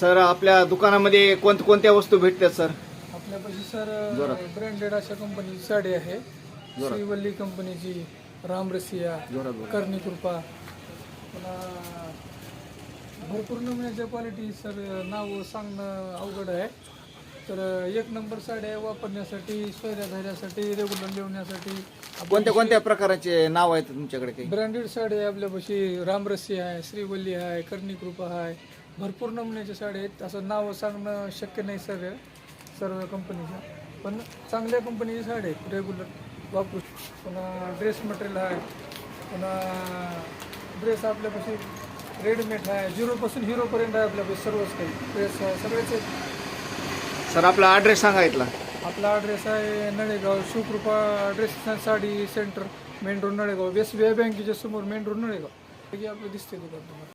Sir आपल्या दुकानामध्ये कोणत्या वस्तू भेटतात सर? आपल्यापाशी सर ब्रँडेड अशा कंपनीची साडी आहे. श्रीवल्ली कंपनीची, रामरसिया, कर्णिकृपा, पुन्हा भरपूर नमुन्याच्या क्वालिटी सर नाव सांगणं अवघड आहे. तर एक नंबर साड्या वापरण्यासाठी, सोयऱ्या धैर्यासाठी, रेग्युलर लिवण्यासाठी. कोणत्या प्रकारचे नाव आहेत तुमच्याकडे? काही ब्रँडेड साडी आहे आपल्यापाशी. रामरसिया आहे, श्रीवल्ली आहे, कर्णिकृपा आहे. भरपूर नमुन्याच्या साड्या आहेत. असं नाव सांगणं शक्य नाही सर्व कंपनीच्या, पण चांगल्या कंपनीची साडी आहेत रेग्युलर वापरू. पुन्हा ड्रेस मटेरियल आहे. पुन्हा ड्रेस आपल्यापाशी रेडीमेड आहे. 0 पासून हिरोपर्यंत आहे आपल्यापाशी. सर्वच काही ड्रेस आहे, सगळेच आहेत. सर आपला ॲड्रेस सांगा इथला. आपला ॲड्रेस आहे Nalegaon, Shivkrupa dress sari centre, main road Nalegaon. SBI बँकेच्या समोर, मेन रोड नळेगाव. आपलं दिसते दुकान तुम्हाला.